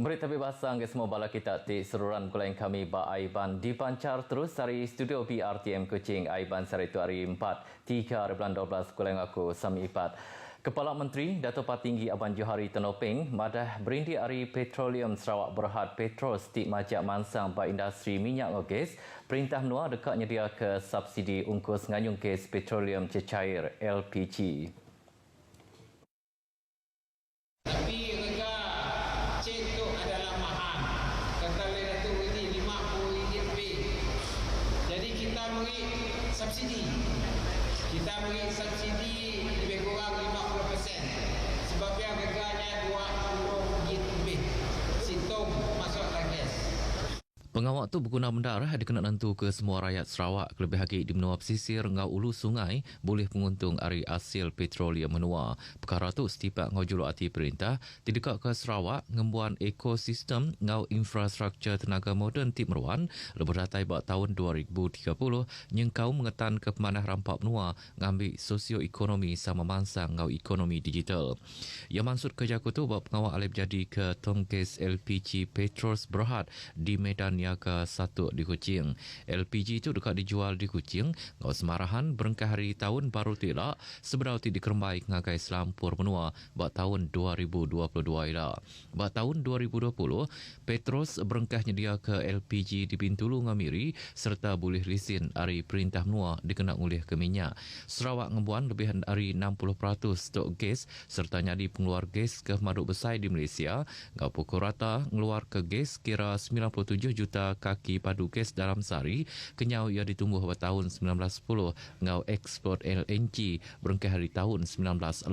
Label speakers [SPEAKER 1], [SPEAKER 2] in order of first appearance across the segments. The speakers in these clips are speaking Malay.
[SPEAKER 1] Berita bebasang ke semua bala kita di seluruhan gulai kami ba Aiban dipancar terus dari studio BRTM Kuching. Aiban hari itu hari 4, 3/12 gulai aku Sami Ipat. Kepala Menteri Dato' Patinggi Aban Johari Tenopeng madah berindi hari Petroleum Sarawak Berhad Petros di majak mansang ba industri minyak gas. Perintah menua dekat nyedia ke subsidi ungkus nganyung gas petroleum cecair LPG.
[SPEAKER 2] Subsidi. Kita beri subsidi lebih kurang 50%. Sebabnya harganya RM20 lebih. Situng masuk gas.
[SPEAKER 1] Pengawak tu berguna bendar dikena nentu ke semua rakyat Sarawak lebih lagi di menua pesisir ngau ulu sungai boleh penguntung ari hasil petroleum menua. Perkara tu setipak ngau juluati perintah didekat ke Sarawak ngembuan ekosistem ngau infrastruktur tenaga moden tip meruan lebih datai buat tahun 2030 nyengkau mengetan ke pemanah rampak menua ngambil sosioekonomi sama mansang ngau ekonomi digital. Yang maksud kerja tu buat pengawak alip jadi ke tongkes LPG Petros Berhad di Medan Niaga 1 di Kuching. LPG itu dekat dijual di Kuching, ngau semarahan berengkah hari tahun baru tilak seberau ti dikerembai ngagai selampur menua buat tahun 2022 ila. Buat tahun 2020, Petros berengkah nyedia ke LPG di Bintulu Ngamiri serta boleh lisin hari perintah menua dikena ngulih ke minyak. Sarawak ngembuan lebih dari 60% stok gas serta nyadi pengeluar gas ke Maduk Besai di Malaysia, ngau pukul rata ngeluar ke gas kira 97 juta kaki padu gas dalam sehari, kenyau ia ditumbuh pada tahun 1910 ngau ekspor LNG berengkah hari tahun 1980.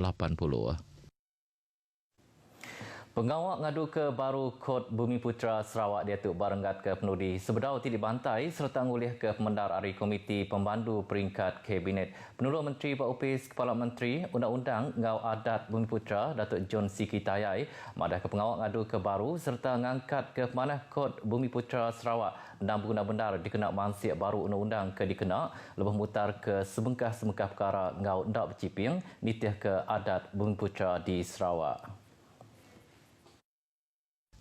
[SPEAKER 1] Pengawak ngadu ke baru Kod Bumi Putra Sarawak Datuk Barenggat ke Penudi sebedau ti dibantai serta ngulih ke pemendar ari Komiti Pembandu Peringkat Kabinet. Penulur Menteri Baupis Kepala Menteri Undang-Undang Ngau Adat Bumi Putra Datuk John Siki Tayai madah ke pengawak ngadu ke baru serta ngangkat ke pemanah Kod Bumi Putra Sarawak dan berguna bendar dikena mansik baru undang-undang ke dikena lebih mutar ke sebengkah-sebengkah perkara ngau ndak berciping nitih ke adat Bumi Putra di Sarawak.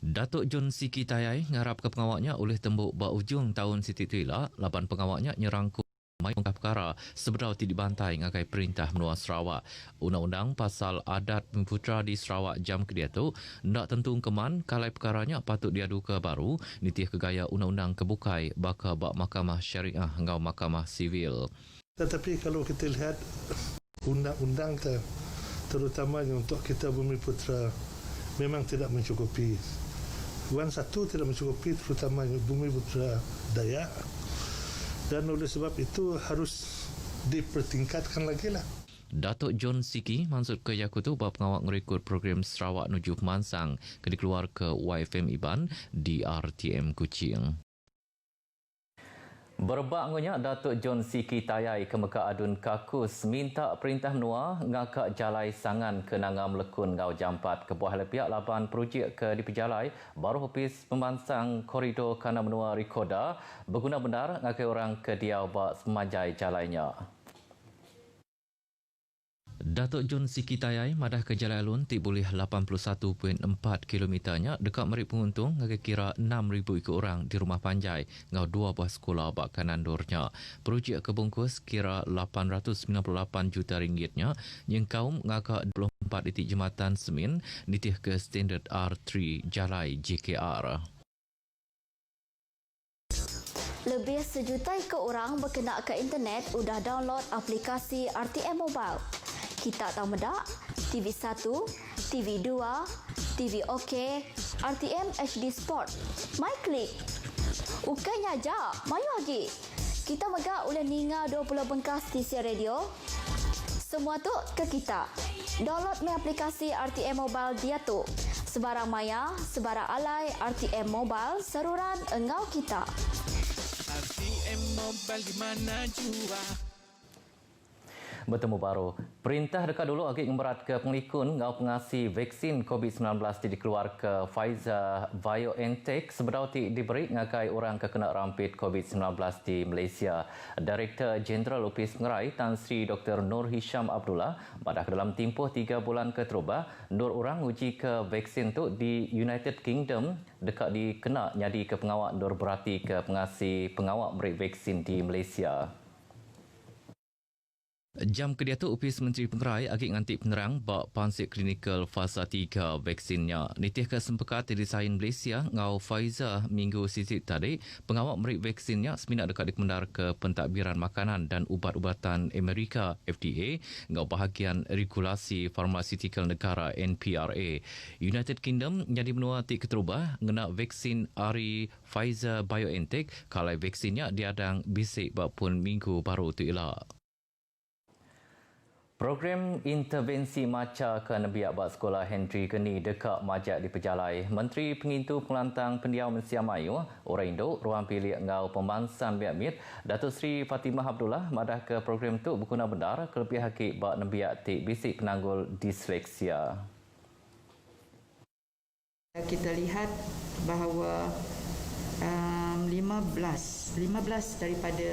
[SPEAKER 1] Datuk John Siki Tayai ngarap ke pengawaknya oleh tembuk ujung tahun Siti Tuila, lapan pengawaknya nyerangku mai pengkah perkara sebedau ti dibantai ngagai perintah menua Sarawak. Undang-undang pasal adat Bumi Putra di Sarawak jam kedia tu ndak tentu keman kalai perkaranya patut diadu ke baru nitih ke gaya undang-undang kebukai baka bak Mahkamah Syariah ngau Mahkamah Sivil.
[SPEAKER 3] Tetapi kalau kita lihat undang-undang terutamanya untuk kita Bumi Putra memang tidak mencukupi. Satu tidak mencukupi terutamanya Bumi Putra Dayak, dan oleh sebab itu harus dipertingkatkan lagi lah.
[SPEAKER 1] Datuk John Siki maksud ke Yakutu bab pengawak ngerekod program Sarawak Nuju Pemansang ke dikeluar ke YFM Iban di RTM Kuching. Berbaknya Datuk John Siki Tayai ke Mekah Adun Kakus minta perintah menua ngakak jalai sangan ke Nangam Lekun Ngau Jampat ke buah pihak laban projek ke di pejalai baru Ofis Pemansang Koridor Kana Menua Rikoda berguna benar ngakai orang ke dia bak semajai jalainya. Datuk John Siki Tayai madah ke Jalan Alun ti boleh 81.4 kilometernya dekat merik penguntung ngagai kira 6,000 ikut orang di rumah panjai ngau 2 buah sekolah bak kanandurnya. Projek kebungkus kira 898 juta ringgitnya yang kaum ngakak 24 titik jembatan semin nitih ke standard R3 Jalai JKR.
[SPEAKER 4] Lebih sejuta ikut orang berkena ke internet udah download aplikasi RTM Mobile. Kita tahu medak, TV1, TV2, TV OK, RTM HD Sport. MyClick. Ukanya aja, mayu lagi. Kita megak boleh ninga 20 bengkas stesen radio. Semua tu ke kita. Download me aplikasi RTM Mobile dia tu. Sebarang maya, sebarang alai RTM Mobile saluran engau kita.
[SPEAKER 2] RTM Mobile di mana jua.
[SPEAKER 1] Bertemu baru Perintah dekat dulu agak ngemberat ke penglikun ngau pengasi vaksin COVID-19 dikeluar ke Pfizer BioNTech sebedau diberi ngagai orang kekena rampit COVID-19 di Malaysia. Director Jeneral Opis Pengerai Tan Sri Dr. Nur Hisham Abdullah pada dalam tempoh 3 bulan keteruba, nur orang uji ke vaksin tu di United Kingdom dekat dikena nyadi ke pengawak nur berarti ke pengasi pengawak beri vaksin di Malaysia. Jam kedia tu Opis Menteri Pengerai agak ngantik penerang bak pansik klinikal fasa 3 vaksinnya. Nitih ke sempekat disain Malaysia ngau Pfizer minggu sisi tadi, pengawak merik vaksinnya seminak dekat dikemendar ke Pentadbiran Makanan dan Ubat-Ubatan Amerika FDA ngau bahagian regulasi farmasetikal negara NPRA. United Kingdom jadi menua tik keterubah ngena vaksin ari Pfizer BioNTech kalau vaksinnya diadang bisik bak pun minggu baru tu ialah. Program intervensi maca ke Nebiak Bak Sekolah Henry Geni dekat Majak di Pejalai. Menteri Pengintu Pelantang Pendiau Malaysia Melayu, orang Indo, ruang pilih ngau pemangsan Biak Datuk Seri Fatimah Abdullah madah ke program tu berguna benar kelebih hakik bak Nebiak tik bisik penanggul disleksia.
[SPEAKER 5] Kita lihat bahawa 15 daripada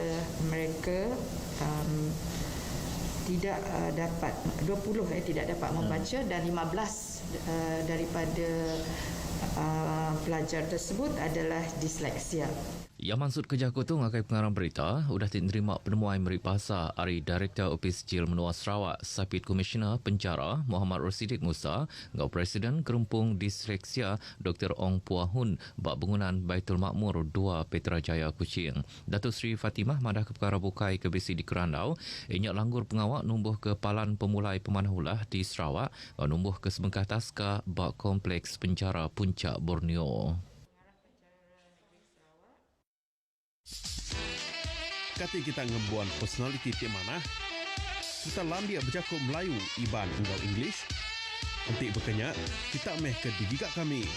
[SPEAKER 5] mereka tidak dapat 20 tidak dapat membaca dan 15 daripada pelajar tersebut adalah disleksia.
[SPEAKER 1] Yang maksud kerja tu ngakai pengarang berita sudah diterima penemuan meri bahasa ari Director Opis Jil Menua Sarawak Sapit Komisioner Penjara Muhammad Rosidik Musa ngau Presiden Kerumpung Disleksia Dr. Ong Puahun bak bangunan Baitul Makmur 2 Petrajaya Kuching. Datuk Seri Fatimah madah ke perkara bukai ke besi di Kerandau inyak langgur pengawak numbuh ke Palan Pemulai Pemanhulah di Sarawak ngau numbuh ke Sebengkah Taska bak Kompleks Penjara Puncak Borneo.
[SPEAKER 6] Kata kita ngebuan personality tiap mana, kita lambiak bercakap Melayu, Iban, engkau English. Untuk berkenyak, kita meh ke digigak kami.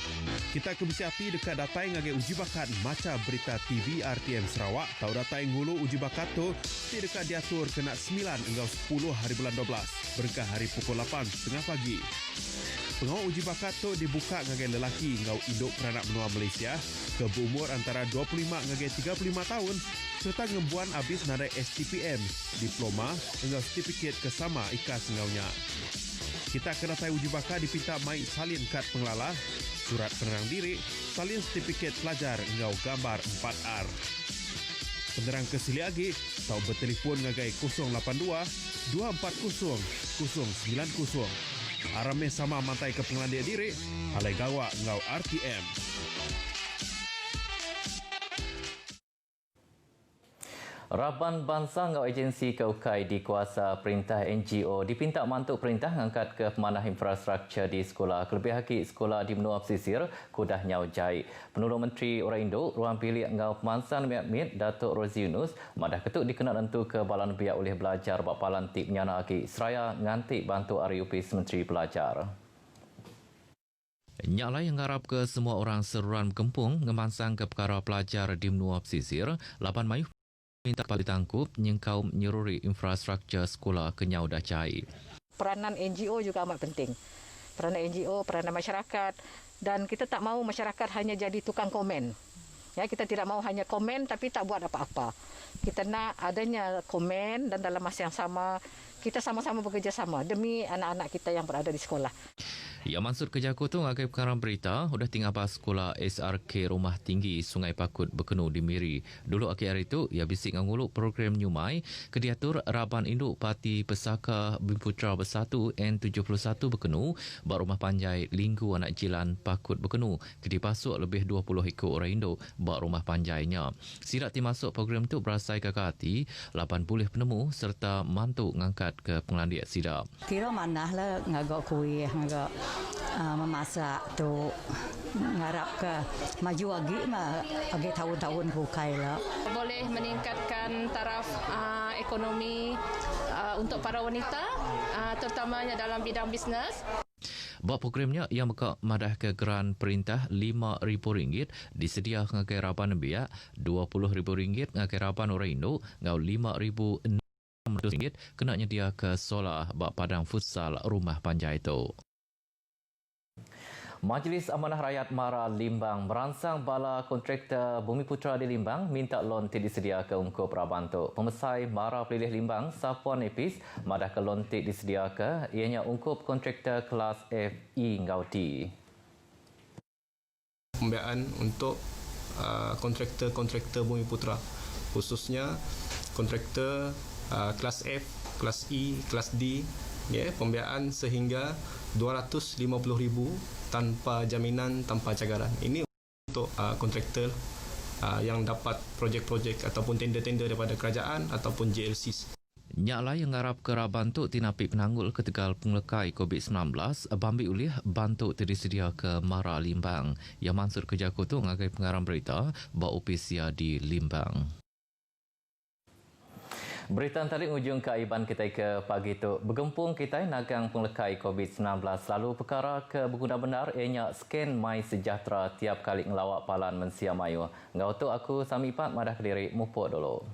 [SPEAKER 6] Kita ke besi api dekat datai ngagai uji bakat maca berita TV RTM Sarawak. Tahu datai ngulu uji bakat tu, di dekat diatur kena 9 engkau 10 hari bulan 12. Berkah hari pukul 8.30 pagi. Pengawal uji bakat tu dibuka ngagai lelaki ngau induk peranak benua Malaysia ke berumur antara 25 ngagai 35 tahun serta ngebuan habis nadai STPM, diploma engkau sertifikat kesama ikas ngaunya. Kita kena tahu uji bakat dipinta mai salin kad pengelala, surat penerang diri, salin sertifikat pelajar engkau gambar 4R. Penerang kesili lagi, tahu bertelefon ngagai 082 240 090. Aramnya sama mantai ke pengelandia diri, halai gawak ngau RTM.
[SPEAKER 1] Raban Bangsa ngau agensi Kaukai di kuasa perintah NGO dipinta mantuk perintah ngangkat ke pemanah infrastruktur di sekolah. Kelebih hakik sekolah di Menua Pesisir, Kudah Nyau Jai. Penolong Menteri Orang Indo, ruang pilih ngau pemansan Miat Datuk Rozi Yunus, madah ketuk dikena tentu ke balan biak oleh belajar bak palan tip nyana hakik seraya ngantik bantu Ariupis Menteri Pelajar. Nyaklah yang harap ke semua orang seruan kempung ngemansang ke perkara pelajar di Menua Pesisir, 8 Mayu minta kepala tangkup nyengkau menyeruri infrastruktur sekolah Kenyau dah cair.
[SPEAKER 7] Peranan NGO juga amat penting. Peranan NGO, peranan masyarakat dan kita tak mahu masyarakat hanya jadi tukang komen. Ya, kita tidak mahu hanya komen tapi tak buat apa-apa. Kita nak adanya komen dan dalam masa yang sama kita sama-sama bekerjasama demi anak-anak kita yang berada di sekolah.
[SPEAKER 1] Ya maksud kerja tu ngagai perkara berita sudah tinggal pas sekolah SRK Rumah Tinggi Sungai Pakut berkenu di Miri. Dulu akhir hari itu ia bisik nganguluk program Nyumai ke diatur Raban Induk Parti Pesaka Bimputra Bersatu N71 berkenu bak rumah panjai Linggu Anak Jilan Pakut berkenu ke dipasuk lebih 20 ekor orang Induk bak rumah panjainya. Sirat dimasuk program tu berasai kakak-hati 80 penemu serta mantuk ngangkat ke pengelandiak sidap.
[SPEAKER 8] Kira manahlah ngagak kuih ngagak memasak tu ngarap ke maju lagi tahun-tahun bukai lah.
[SPEAKER 9] Boleh meningkatkan taraf ekonomi untuk para wanita terutamanya dalam bidang bisnes.
[SPEAKER 1] Bak programnya yang meka madah ke geran perintah RM5,000 disedia ngakai rapan biak RM20,000 ngakai rapan orang Indo ngau RM5,000 RM100 kena nyedia ke solar bak padang futsal Rumah Panjang itu. Majlis Amanah Rakyat Mara Limbang merangsang bala kontraktor Bumiputera di Limbang minta lon tidak disedia ke ungkup Rabantuk. Pemesai Mara Pelilih Limbang, Sapuan Epis, madah ke lon tidak disedia ke ianya ungkup kontraktor kelas FE Ngauti.
[SPEAKER 10] Pembiayaan untuk kontraktor Bumiputera, khususnya kontraktor kelas F, kelas E, kelas D, pembiayaan sehingga 250,000 tanpa jaminan, tanpa cagaran. Ini untuk kontraktor yang dapat projek-projek ataupun tender-tender daripada kerajaan ataupun JLC.
[SPEAKER 1] Nyaklah yang ngarap ke Rabantuk tinapik penanggul ketegal penglekai COVID-19 bambi ulih bantuk tersedia ke Mara Limbang. Yang Mansur Kerja Kutung agai pengarang berita bahawa opisia di Limbang. Berita antara ujung keaiban kita ke pagi itu. Bergempung kita nagang penglekai COVID-19 lalu perkara ke berguna benar ianya scan My Sejahtera tiap kali ngelawak palan Mensia Mayu. Ngau tu aku Sami Pat madah Kediri mupuk dulu.